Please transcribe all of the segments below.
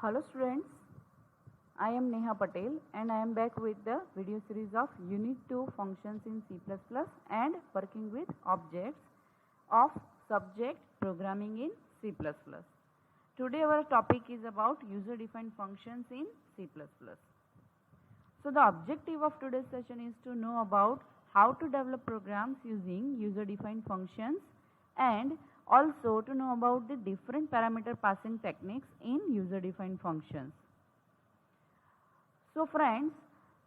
Hello students, I am Neha Patel and I am back with the video series of Unit 2 Functions in C++ and working with objects of subject programming in C++. Today our topic is about user defined functions in C++. So the objective of today's session is to know about how to develop programs using user defined functions and also to know about the different parameter passing techniques in user defined functions. So friends,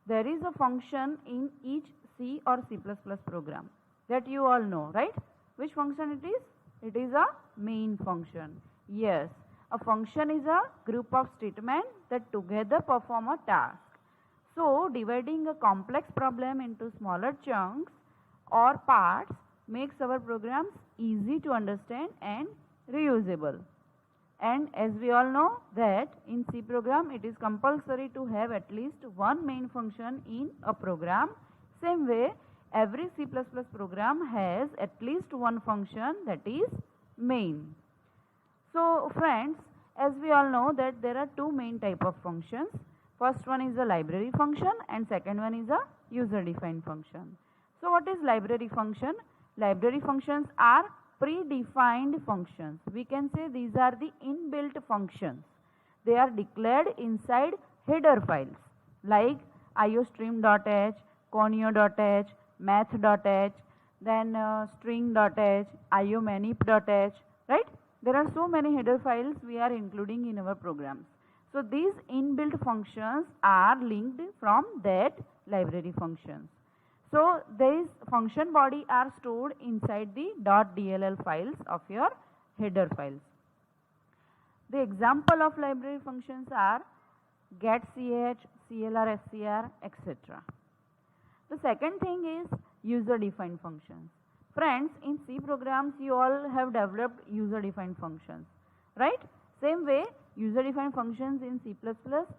there is a function in each C or C++ program that you all know, right? Which function it is? It is a main function. Yes, a function is a group of statements that together perform a task. So dividing a complex problem into smaller chunks or parts makes our programs easy to understand and reusable. And as we all know that in C program it is compulsory to have at least one main function in a program. Same way every C++ program has at least one function, that is main. So friends, as we all know that there are two main type of functions. First one is a library function and second one is a user defined function. So what is library function? Library functions are predefined functions. We can say these are the inbuilt functions. They are declared inside header files like iostream.h, conio.h, math.h, then string.h, iomanip.h, right? There are so many header files we are including in our programs. So these inbuilt functions are linked from that library functions. So these function body are stored inside the .dll files of your header files. The example of library functions are getch, clr, etc. The second thing is user defined functions. Friends, in C programs you all have developed user defined functions, right? Same way user defined functions in C++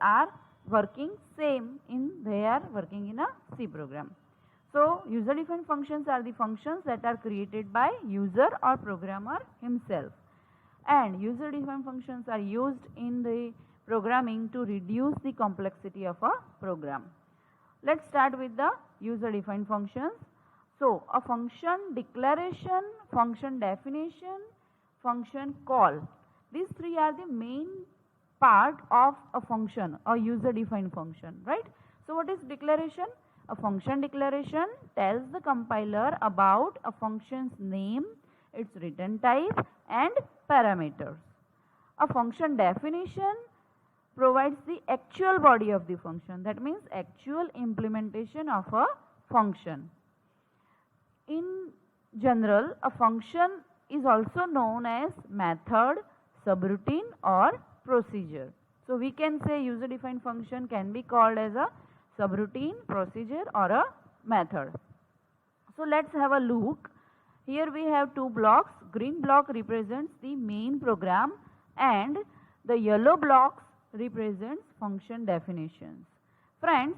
are working same in they are working in a C program. So user defined functions are the functions that are created by user or programmer himself, and user defined functions are used in the programming to reduce the complexity of a program. Let's start with the user defined functions. So a function declaration, function definition, function call, these three are the main part of a function, a user defined function, right? So what is declaration? A function declaration tells the compiler about a function's name, its return type and parameters. A function definition provides the actual body of the function, that means actual implementation of a function. In general, a function is also known as method, subroutine or procedure. So we can say user defined function can be called as a subroutine, procedure or a method. So let's have a look. Here we have two blocks. Green block represents the main program and the yellow blocks represents function definitions. Friends,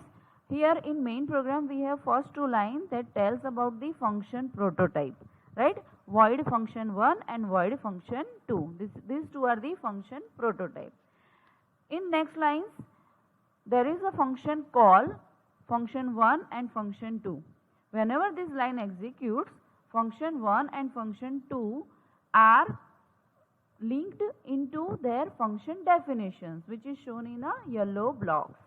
here in main program we have first two lines that tells about the function prototype, right? Void function 1 and void function 2. These two are the function prototype. In next lines there is a function call, function 1 and function 2. Whenever this line executes, function 1 and function 2 are linked into their function definitions, which is shown in a yellow blocks.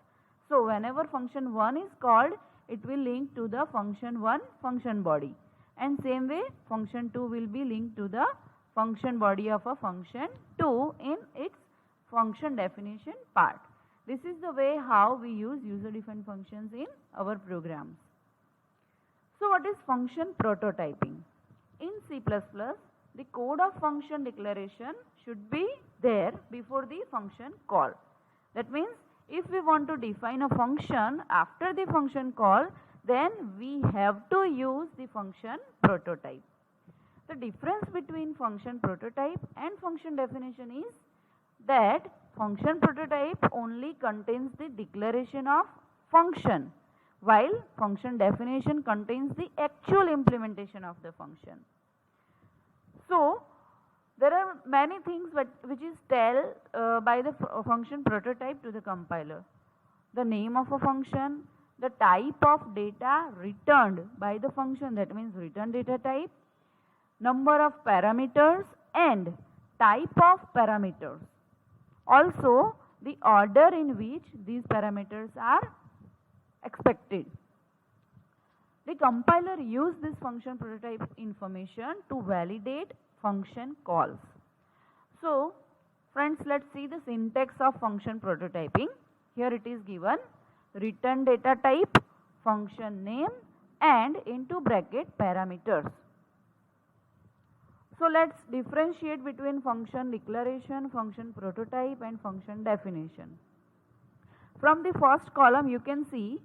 So whenever function 1 is called, it will link to the function 1 function body, and same way function 2 will be linked to the function body of a function 2 in its function definition part. This is the way how we use user defined functions in our programs. So what is function prototyping? In C++, the code of function declaration should be there before the function call. That means if we want to define a function after the function call, then we have to use the function prototype. The difference between function prototype and function definition is that function prototype only contains the declaration of function, while function definition contains the actual implementation of the function. So There are many things which is tell by the function prototype to the compiler. The name of a function, the type of data returned by the function, that means return data type, number of parameters and type of parameters. Also the order in which these parameters are expected. The compiler uses this function prototype information to validate function calls. So friends, let's see the syntax of function prototyping. Here it is given: return data type, function name and into bracket parameters. So let's differentiate between function declaration, function prototype and function definition. From the first column you can see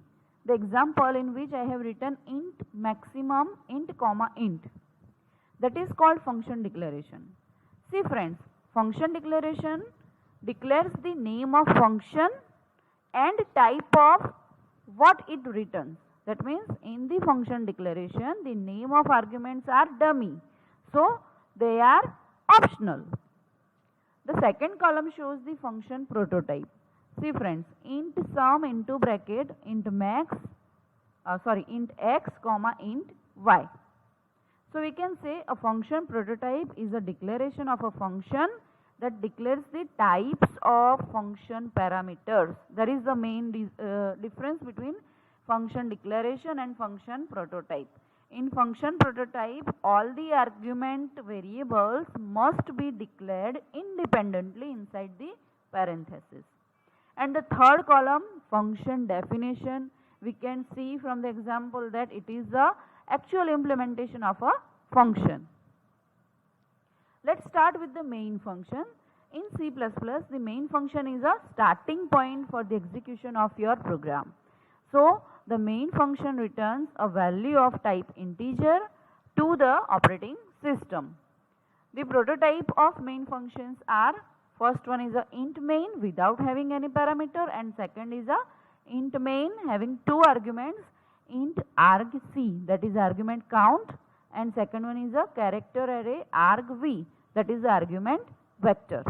the example in which I have written int maximum int comma int. That is called function declaration. See friends, function declaration declares the name of function and type of what it returns. That means in the function declaration the name of arguments are dummy, so they are optional. The second column shows the function prototype. See friends, int sum into bracket int x comma int y. So we can say a function prototype is a declaration of a function that declares the types of function parameters. That is the main difference between function declaration and function prototype. In function prototype, all the argument variables must be declared independently inside the parenthesis. And the third column, function definition, we can see from the example that it is the actual implementation of a function. Let's start with the main function. In C++, the main function is a starting point for the execution of your program. So the main function returns a value of type integer to the operating system. The prototype of main functions are: first one is a int main without having any parameter, and second is a int main having two arguments, int argc, that is argument count, and second one is a character array argv, that is the argument vector.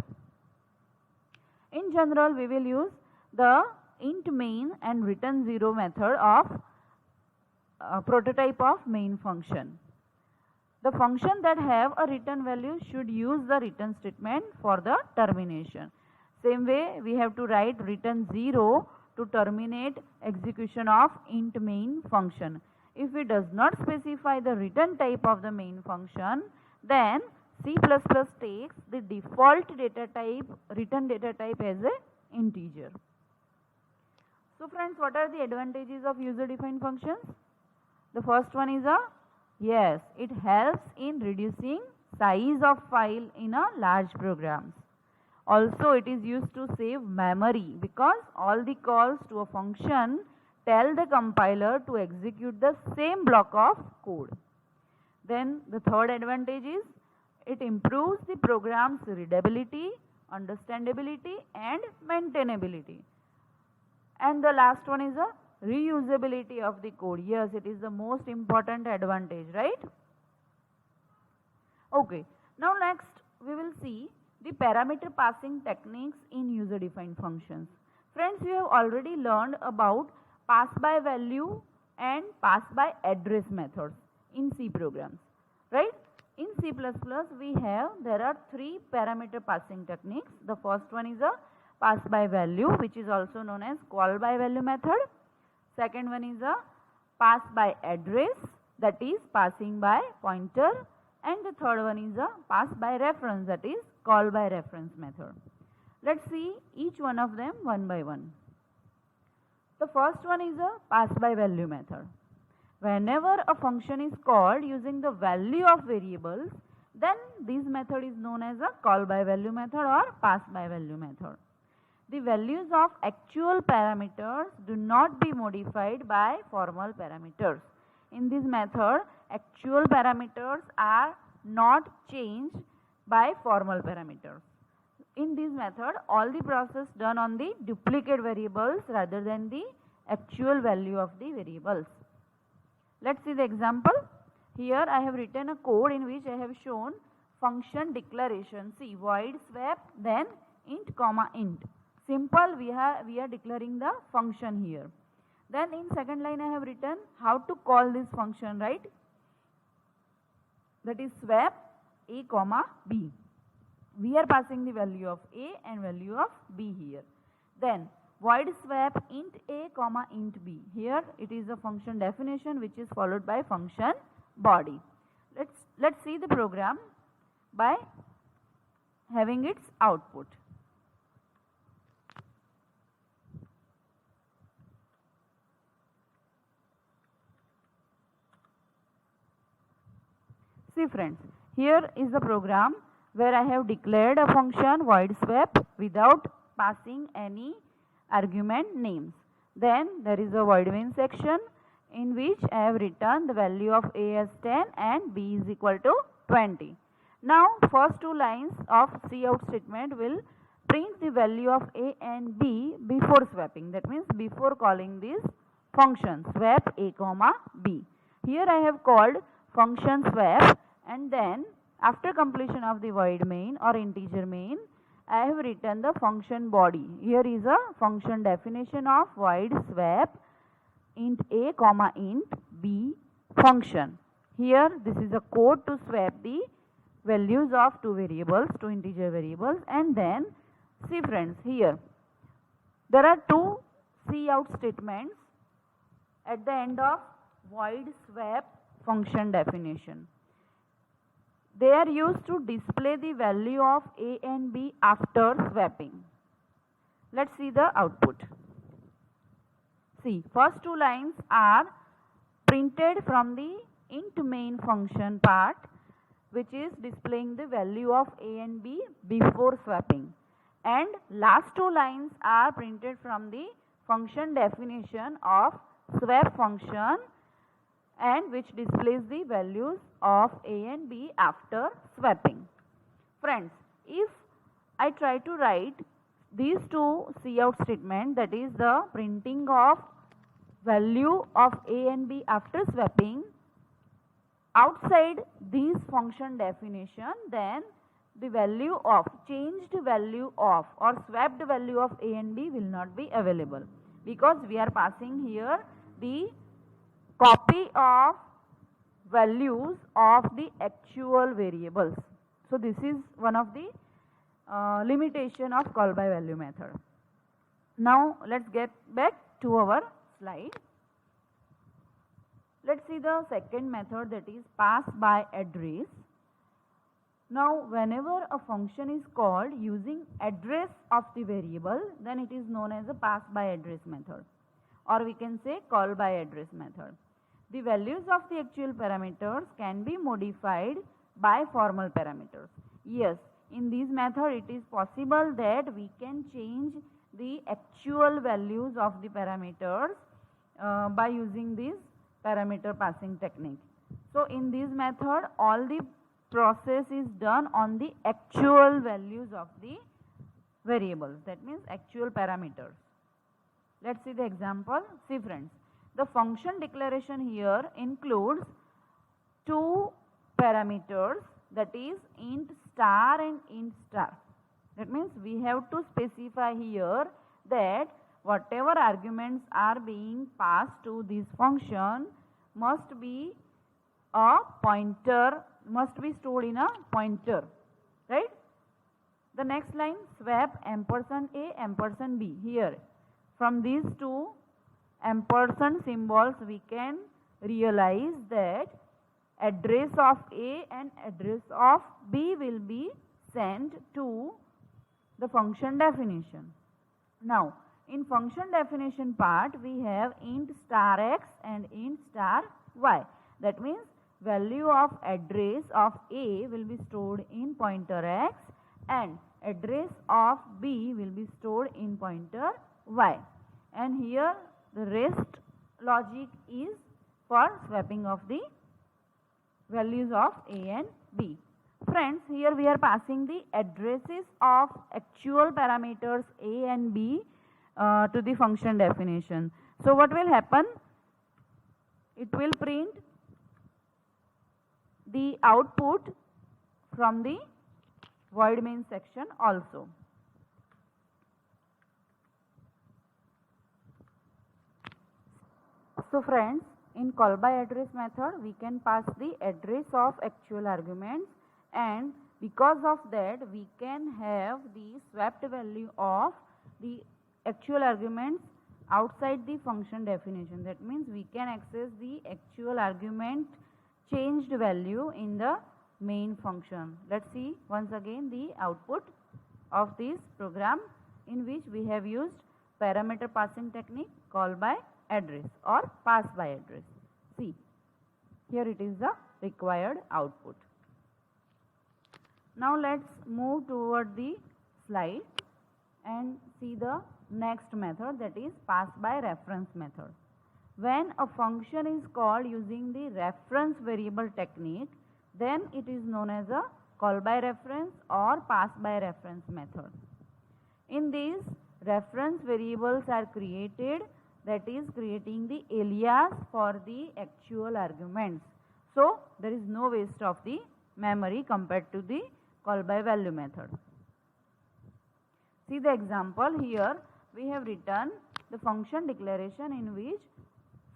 In general, we will use the int main and return 0 method of prototype of main function. The function that have a return value should use the return statement for the termination. Same way, we have to write return 0 to terminate execution of int main function. If it does not specify the return type of the main function, then C++ takes the default data type, return data type as a integer. So friends, what are the advantages of user defined functions? The first one is it helps in reducing size of file in a large programs. Also it is used to save memory because all the calls to a function tell the compiler to execute the same block of code. Then the third advantage is it improves the program's readability, understandability and maintainability. And the last one is a reusability of the code. Yes, it is the most important advantage, right? Okay, now next we will see the parameter passing techniques in user defined functions. Friends, we have already learned about pass by value and pass by address methods in C programs, right? In C++, there are three parameter passing techniques. The first one is a pass by value, which is also known as call by value method. Second one is a pass by address, that is passing by pointer, and the third one is a pass by reference, that is call by reference method. Let's see each one of them one by one. The first one is a pass by value method. Whenever a function is called using the value of variables, then this method is known as a call by value method or pass by value method. The values of actual parameters do not be modified by formal parameters. In this method, actual parameters are not changed by formal parameters. In this method, all the process done on the duplicate variables rather than the actual value of the variables. Let's see the example. Here I have written a code in which I have shown function declaration. See, void swap, then int comma int. Simple, we are declaring the function here. Then in second line I have written how to call this function, right? That is swap a comma b. We are passing the value of a and value of b here. Then void swap int a comma int b. Here it is a function definition which is followed by function body. Let's see the program by having its output. See friends, here is the program where I have declared a function void swap without passing any argument names. Then there is a void main section in which I have written the value of a as 10 and b is equal to 20. Now first two lines of cout statement will print the value of a and b before swapping. That means before calling this function swap a comma b. Here I have called function swap, and then after completion of the void main or integer main, I have written the function body. Here is a function definition of void swap int a comma int b function. Here this is a code to swap the values of two variables, two integer variables. And then see friends, here there are two cout statements at the end of void swap function definition. They are used to display the value of a and b after swapping. Let's see the output. See, first two lines are printed from the int main function part, which is displaying the value of a and b before swapping, and last two lines are printed from the function definition of swap function, and which displays the values of a and b after swapping. Friends, if I try to write these two cout statements, that is the printing of value of a and b after swapping outside these function definition, then the value of changed value of or swapped value of a and b will not be available, because we are passing here the copy of values of the actual variables. So this is one of the limitation of call by value method. Now let's get back to our slide. Let's see the second method, that is pass by address. Now whenever a function is called using address of the variable, then it is known as a pass by address method, or we can say call by address method. The values of the actual parameters can be modified by formal parameters. Yes, in this method it is possible that we can change the actual values of the parameters by using this parameter passing technique. So in this method all the process is done on the actual values of the variables, that means actual parameters. Let's see the example. See friends, the function declaration here includes two parameters, that is int star and int star. That means we have to specify here that whatever arguments are being passed to this function must be a pointer, must be stored in a pointer, right? The next line, swap ampersand a ampersand b. Here from these two ampersand symbols we can realize that address of a and address of b will be sent to the function definition. Now in function definition part we have int star x and int star y. That means value of address of a will be stored in pointer x and address of b will be stored in pointer y, and here the rest logic is for swapping of the values of a and b. Friends, here we are passing the addresses of actual parameters a and b to the function definition. So what will happen? It will print the output from the void main section also. So friends, in call by address method we can pass the address of actual arguments, and because of that we can have the swapped value of the actual arguments outside the function definition. That means we can access the actual argument changed value in the main function. Let's see once again the output of this program in which we have used parameter passing technique, call by address or pass by address. See, here it is the required output. Now let's move toward the slide and see the next method, that is pass by reference method. When a function is called using the reference variable technique, then it is known as a call by reference or pass by reference method. In these, reference variables are created, that is creating the alias for the actual arguments. So there is no waste of the memory compared to the call by value method. See the example here. We have written the function declaration in which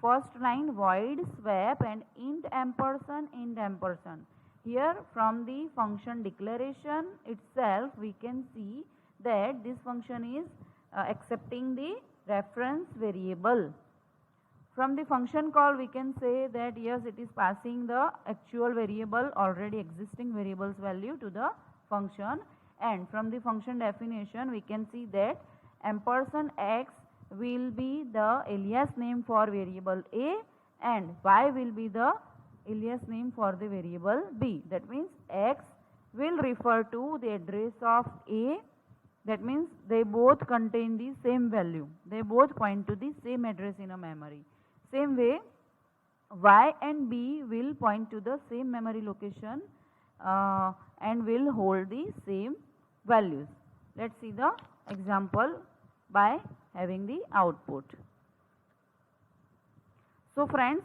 first line void swap and int ampersand int ampersand. Here from the function declaration itself we can see that this function is accepting the reference variable. From the function call we can say that yes, it is passing the actual variable, already existing variable's value to the function, and from the function definition we can see that ampersand x will be the alias name for variable A and y will be the alias name for the variable B. That means x will refer to the address of A. That means they both contain the same value. They both point to the same address in a memory. Same way, y and B will point to the same memory location and will hold the same values. Let's see the example by having the output. So friends,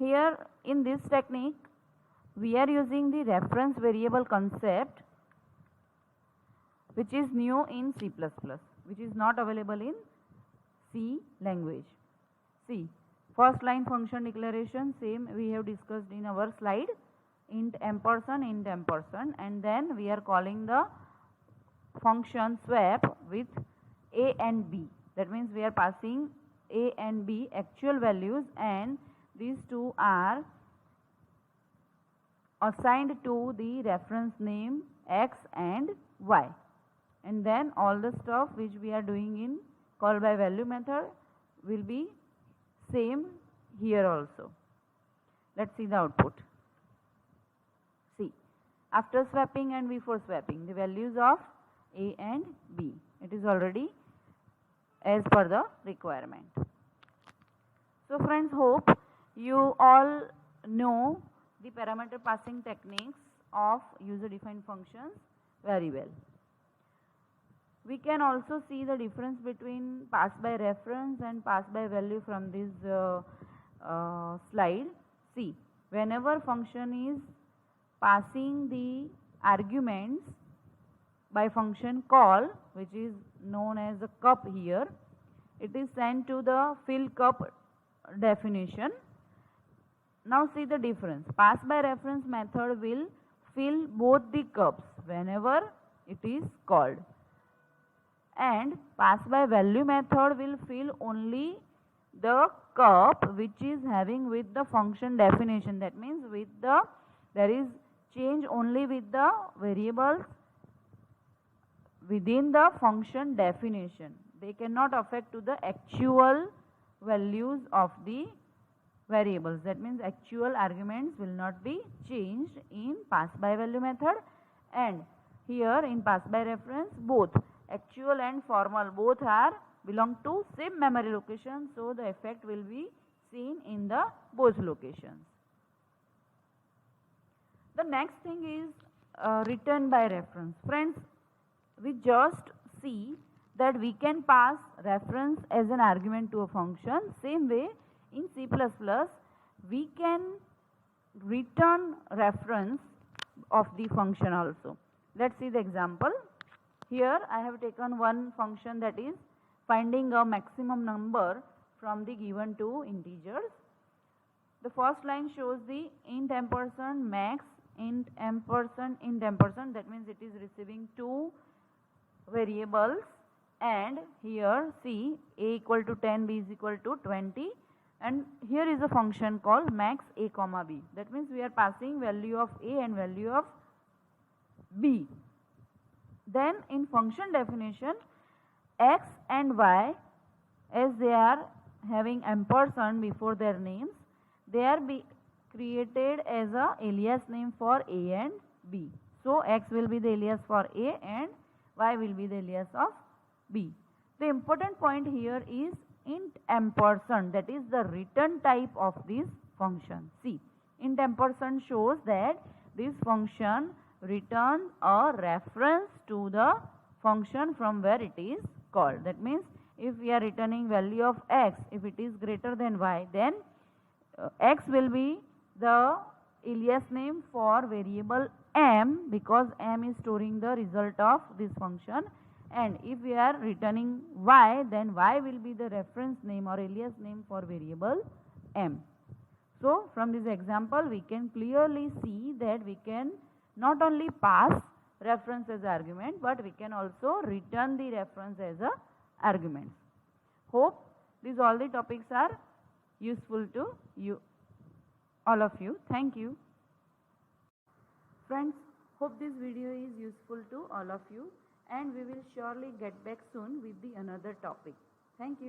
here in this technique we are using the reference variable concept, which is new in C++, which is not available in C language. See, first line function declaration, same we have discussed in our slide, int ampersand, and then we are calling the function swap with A and B. That means we are passing A and B actual values, and these two are assigned to the reference name X and Y. And then all the stuff which we are doing in call by value method will be same here also. Let's see the output. See, after swapping and before swapping, the values of A and B, it is already as per the requirement. So friends, hope you all know the parameter passing techniques of user defined functions very well. We can also see the difference between pass by reference and pass by value from this slide. See, whenever function is passing the arguments by function call, which is known as a cup here, it is sent to the fill cup definition. Now see the difference. Pass by reference method will fill both the cups whenever it is called, and pass by value method will fill only the cup which is having with the function definition. That means with the there is change only with the variables within the function definition. They cannot affect to the actual values of the variables. That means actual arguments will not be changed in pass by value method, and here in pass by reference both actual and formal both are belong to same memory location, so the effect will be seen in the both locations. The next thing is return by reference. Friends, we just see that we can pass reference as an argument to a function. Same way in C++ we can return reference of the function also. Let's see the example. Here I have taken one function, that is finding a maximum number from the given two integers. The first line shows the int ampersand max, int ampersand, int ampersand, that means it is receiving two variables, and here see a equal to 10, b is equal to 20, and here is a function called max a comma b, that means we are passing value of a and value of b. Then in function definition, x and y, as they are having ampersand before their names, they are created as a alias name for a and b. So x will be the alias for a and y will be the alias of b. The important point here is int ampersand, that is the return type of this function. See, int ampersand shows that this function returns a reference to the function from where it is called. That means if we are returning value of x, if it is greater than y, then x will be the alias name for variable m, because m is storing the result of this function, and if we are returning y, then y will be the reference name or alias name for variable m. So from this example we can clearly see that we can not only pass reference as argument, but we can also return the reference as a argument. Hope these all the topics are useful to you, all of you. Thank you. Friends, hope this video is useful to all of you, and we will surely get back soon with the another topic. Thank you.